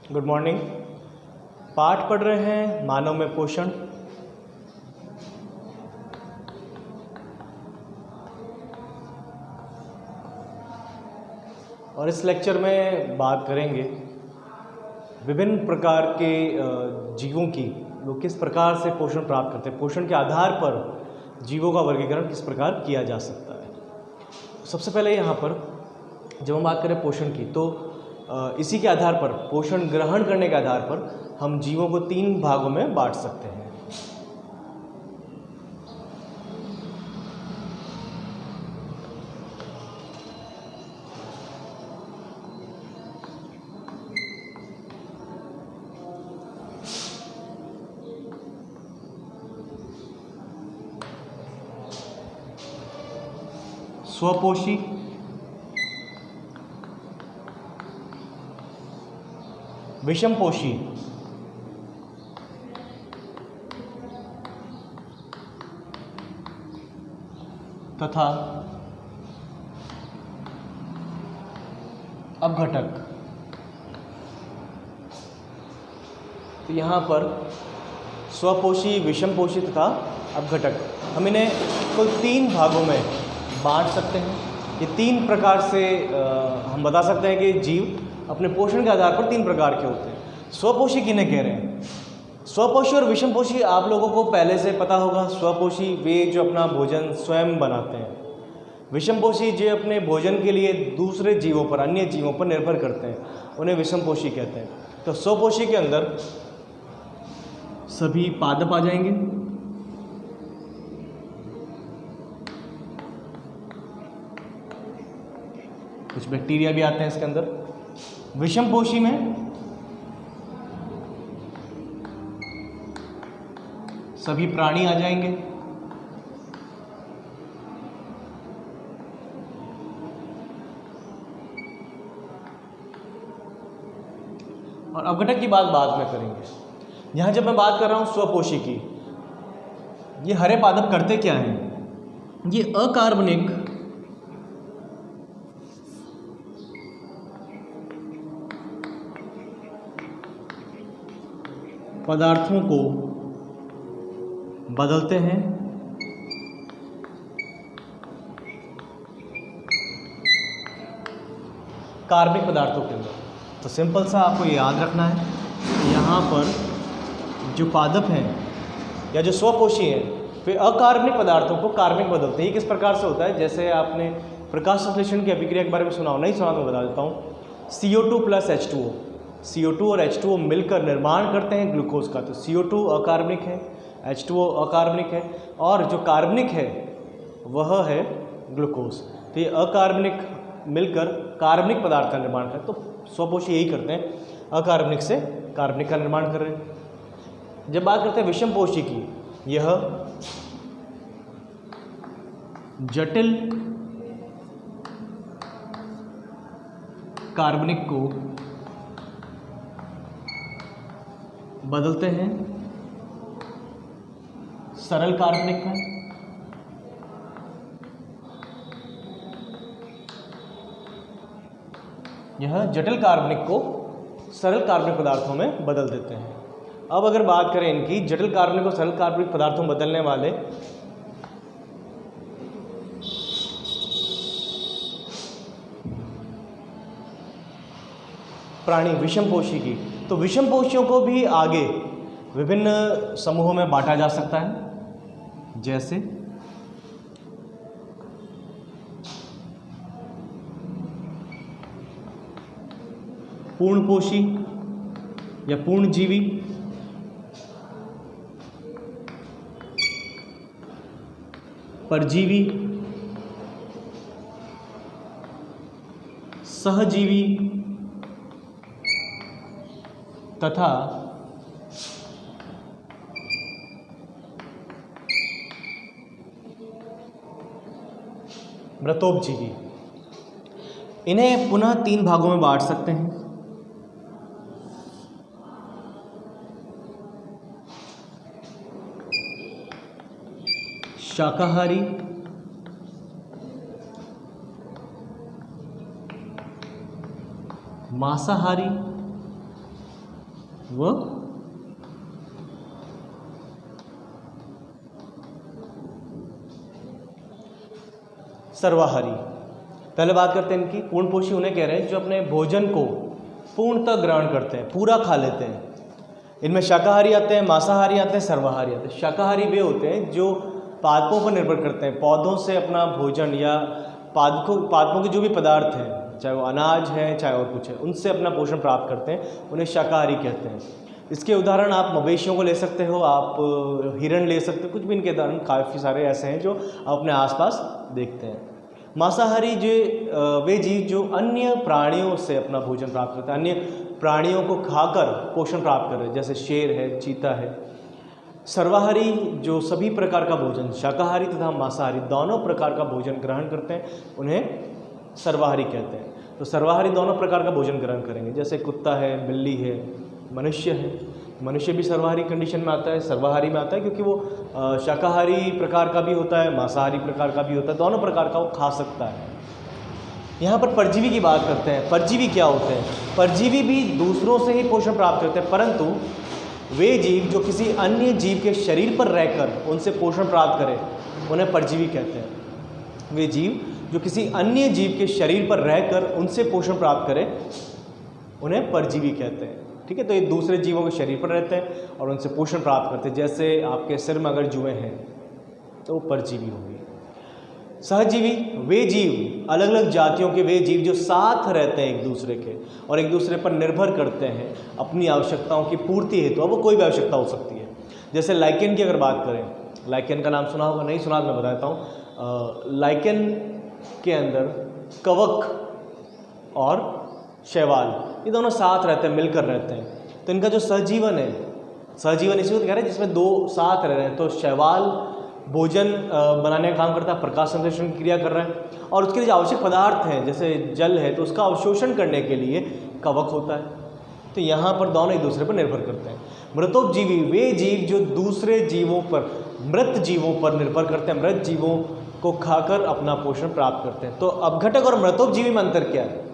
Good morning. पाठ पढ़ रहे हैं मानव में पोषण। और इस लेक्चर में बात करेंगे विभिन्न प्रकार के जीवों की, वो किस प्रकार से पोषण प्राप्त करते हैं। पोषण के आधार पर जीवों का वर्गीकरण किस प्रकार किया जा सकता है। सबसे पहले यहाँ पर जब हम बात करें पोषण की, तो इसी के आधार पर, पोषण ग्रहण करने के आधार पर हम जीवों को 3 भागों में बांट सकते हैं। स्वपोषी, विषमपोषी तथा अपघटक। तो यहाँ पर स्वपोषी, विषमपोषी तथा अपघटक, हम इन्हें कुल 3 भागों में बांट सकते हैं। ये 3 प्रकार से हम बता सकते हैं कि जीव अपने पोषण के आधार पर 3 प्रकार के होते हैं। स्वपोषी किन्हें कह रहे हैं? स्वपोषी और विषमपोषी आप लोगों को पहले से पता होगा। स्वपोषी वे जो अपना भोजन स्वयं बनाते हैं। विषमपोषी जो अपने भोजन के लिए दूसरे जीवों पर, अन्य जीवों पर निर्भर करते हैं, उन्हें विषमपोषी कहते हैं। तो स्वपोषी के अंदर सभी पादप आ जाएंगे, कुछ बैक्टीरिया भी आते हैं इसके अंदर। विषमपोषी में सभी प्राणी आ जाएंगे, और अपघटक की बात बाद में करेंगे। यहां जब मैं बात कर रहा हूं स्वपोषी की, ये हरे पादप करते क्या हैं? ये अकार्बनिक पदार्थों को बदलते हैं कार्बनिक पदार्थों के अंदर। तो सिंपल सा आपको याद रखना है, यहाँ पर जो पादप हैं या जो स्वपोषी हैं, वे अकार्बनिक पदार्थों को कार्बनिक बदलते हैं। ये किस प्रकार से होता है? जैसे आपने प्रकाश संश्लेषण की अभिक्रिया के बारे में सुना हो, नहीं सुना तो बता देता हूँ। CO2 + H2O, CO2 और H2O मिलकर निर्माण करते हैं ग्लूकोज का। तो CO2 अकार्बनिक है, H2O अकार्बनिक है, और जो कार्बनिक है वह है ग्लूकोज। तो ये अकार्बनिक मिलकर कार्बनिक पदार्थ का निर्माण करते हैं। तो स्वपोषी यही करते हैं, अकार्बनिक से कार्बनिक का निर्माण कर रहे हैं। जब बात करते हैं विषमपोषी की, यह जटिल कार्बनिक को बदलते हैं सरल कार्बनिक में। यह जटिल कार्बनिक को सरल कार्बनिक पदार्थों में बदल देते हैं। अब अगर बात करें इनकी, जटिल कार्बनिक को सरल कार्बनिक पदार्थों में बदलने वाले प्राणी विषमपोषी की, तो विषमपोषियों को भी आगे विभिन्न समूहों में बांटा जा सकता है। जैसे पूर्णपोषी या पूर्णजीवी, परजीवी, सहजीवी तथा मृतोपजीवी। इन्हें पुनः 3 भागों में बांट सकते हैं। शाकाहारी, मांसाहारी व सर्वाहारी। पहले बात करते हैं इनकी। पूर्णपोषी उन्हें कह रहे हैं जो अपने भोजन को पूर्णतः ग्रहण करते हैं, पूरा खा लेते हैं। इनमें शाकाहारी आते हैं, मांसाहारी आते हैं, सर्वाहारी आते हैं। शाकाहारी वे होते हैं जो पादपों पर निर्भर करते हैं, पौधों से अपना भोजन या पादपों के जो भी पदार्थ हैं, चाहे वो अनाज है चाहे और कुछ है, उनसे अपना पोषण प्राप्त करते हैं, उन्हें शाकाहारी कहते हैं। इसके उदाहरण आप मवेशियों को ले सकते हो, आप हिरण ले सकते हो, कुछ भी इनके उदाहरण काफ़ी सारे ऐसे हैं जो आप अपने आसपास देखते हैं। मांसाहारी वे जीव जो अन्य प्राणियों से अपना भोजन प्राप्त करते हैं, अन्य प्राणियों को खाकर पोषण प्राप्त कर रहे हैं, जैसे शेर है, चीता है। सर्वाहारी जो सभी प्रकार का भोजन, शाकाहारी तथा मांसाहारी दोनों प्रकार का भोजन ग्रहण करते हैं, उन्हें सर्वाहारी कहते हैं। तो सर्वाहारी दोनों प्रकार का भोजन ग्रहण करेंगे, जैसे कुत्ता है, बिल्ली है, मनुष्य है। मनुष्य भी सर्वाहारी कंडीशन में आता है, सर्वाहारी में आता है, क्योंकि वो शाकाहारी प्रकार का भी होता है, मांसाहारी प्रकार का भी होता है, दोनों प्रकार का वो खा सकता है। यहाँ पर परजीवी की बात करते हैं। परजीवी क्या होते हैं? परजीवी भी दूसरों से ही पोषण प्राप्त करते हैं, परंतु वे जीव जो किसी अन्य जीव के शरीर पर रहकर उनसे पोषण प्राप्त करें, उन्हें परजीवी कहते हैं। वे जीव जो किसी अन्य जीव के शरीर पर रहकर उनसे पोषण प्राप्त करें, उन्हें परजीवी कहते हैं। ठीक है, तो ये दूसरे जीवों के शरीर पर रहते हैं और उनसे पोषण प्राप्त करते हैं। जैसे आपके सिर में अगर जुएं हैं तो वो परजीवी होंगे। सहजीवी वे जीव, अलग अलग जातियों के वे जीव जो साथ रहते हैं एक दूसरे के और एक दूसरे पर निर्भर करते हैं अपनी आवश्यकताओं की पूर्ति हेतु। अब वो कोई भी आवश्यकता हो सकती है। जैसे लाइकेन की अगर बात करें, लाइकेन का नाम सुना होगा, नहीं सुना मैं बताता हूँ। लाइकेन के अंदर कवक और शैवाल ये दोनों साथ रहते हैं, मिलकर रहते हैं। तो इनका जो सहजीवन है, सहजीवन इसी को कह रहे हैं जिसमें दो साथ रह रहे हैं। तो शैवाल भोजन बनाने का काम करता है, प्रकाश संश्लेषण की क्रिया कर रहा है, और उसके लिए जो आवश्यक पदार्थ हैं जैसे जल है तो उसका अवशोषण करने के लिए कवक होता है। तो यहाँ पर दोनों एक दूसरे पर निर्भर करते हैं। मृतोपजीवी वे जीव जो दूसरे जीवों पर, मृत जीवों पर निर्भर करते हैं, मृत जीवों को खाकर अपना पोषण प्राप्त करते हैं। तो अपघटक और मृतोपजीवी में अंतर क्या है?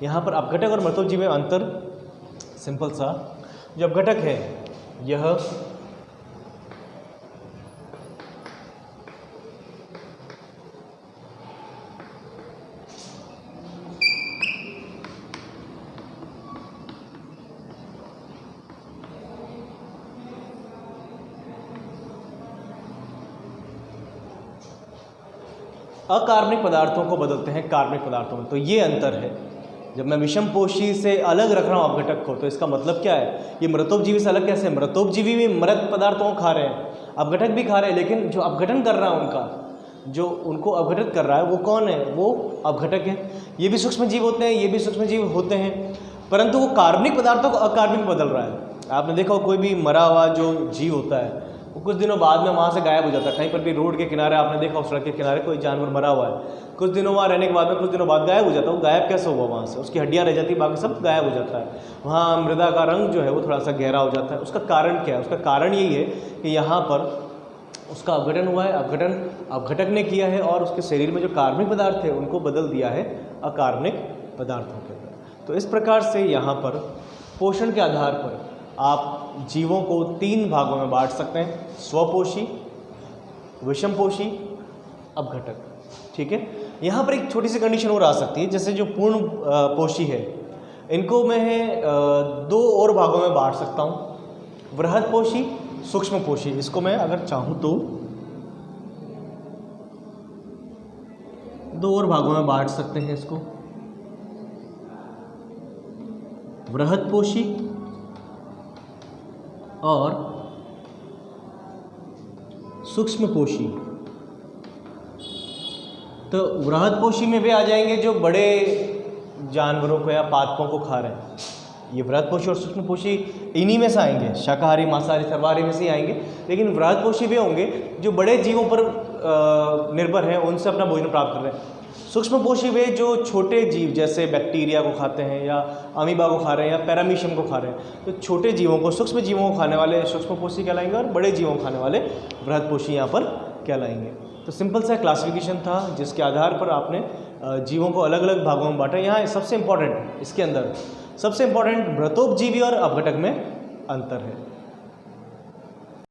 यहाँ पर अपघटक और मृतोपजीवी में अंतर सिंपल सा, जो अपघटक है यह अकार्बनिक पदार्थों को बदलते हैं कार्बनिक पदार्थों में। तो ये अंतर है। जब मैं विषमपोषी से अलग रख रहा हूँ अपघटक को, तो इसका मतलब क्या है? ये मृतोपजीवी से अलग कैसे है? मृतोपजीवी भी मृत पदार्थों को खा रहे हैं, अपघटक भी खा रहे हैं, लेकिन जो अपघटन कर रहा है उनका, जो उनको अपघटित कर रहा है वो कौन है? वो अपघटक है। ये भी सूक्ष्म जीव होते हैं, ये भी सूक्ष्म जीव होते हैं, परंतु वो कार्बनिक पदार्थों को अकार्बनिक बदल रहा है। आपने देखा कोई भी मरा हुआ जो जीव होता है वो कुछ दिनों बाद में वहाँ से गायब हो जाता है। कहीं पर भी रोड के किनारे आपने देखा, सड़क के किनारे कोई जानवर मरा हुआ है, कुछ दिनों वहाँ रहने के बाद में कुछ दिनों बाद गायब हो जाता है। वो गायब कैसे हुआ? वहाँ से उसकी हड्डियाँ रह जाती, बाकी सब गायब हो जाता है। वहाँ मृदा का रंग जो है वो थोड़ा सा गहरा हो जाता है। उसका कारण क्या है? उसका कारण यही है कि यहाँ पर उसका अपघटन हुआ है, अपघटक ने किया है और उसके शरीर में जो कार्बनिक पदार्थ है उनको बदल दिया है अकार्बनिक पदार्थों के अंदर। तो इस प्रकार से यहाँ पर पोषण के आधार पर आप जीवों को 3 भागों में बांट सकते हैं: स्वपोषी, विषमपोषी, अपघटक। ठीक है, यहाँ पर एक छोटी सी कंडीशन और आ सकती है। जैसे जो पूर्ण पोषी है, इनको मैं 2 और भागों में बांट सकता हूँ: वृहदपोषी, सूक्ष्मपोषी। इसको मैं अगर चाहूँ तो 2 और भागों में बांट सकते हैं इसको: वृहदपोषी और सूक्ष्मपोषी। तो वृहदपोषी में वे आ जाएंगे जो बड़े जानवरों को या पादपों को खा रहे हैं। ये वृहदपोषी और सूक्ष्मपोषी इन्हीं में से आएंगे, शाकाहारी, मांसाहारी, सर्वाहारी में से ही आएंगे। लेकिन वृहदपोषी वे होंगे जो बड़े जीवों पर निर्भर हैं, उनसे अपना भोजन प्राप्त कर रहे हैं। सूक्ष्मपोषी वे जो छोटे जीव जैसे बैक्टीरिया को खाते हैं या अमीबा को खा रहे हैं या पैरामीशियम को खा रहे हैं। तो छोटे जीवों को, सूक्ष्म जीवों को खाने वाले सूक्ष्मपोषी कहलाएंगे और बड़े जीवों को खाने वाले वृहदपोषी यहाँ पर कहलाएंगे। तो सिंपल सा क्लासिफिकेशन था जिसके आधार पर आपने जीवों को अलग अलग भागों में बांटा। यहाँ सबसे इम्पॉर्टेंट, इसके अंदर सबसे इम्पॉर्टेंट मृतोपजीवी और अपघटक में अंतर है।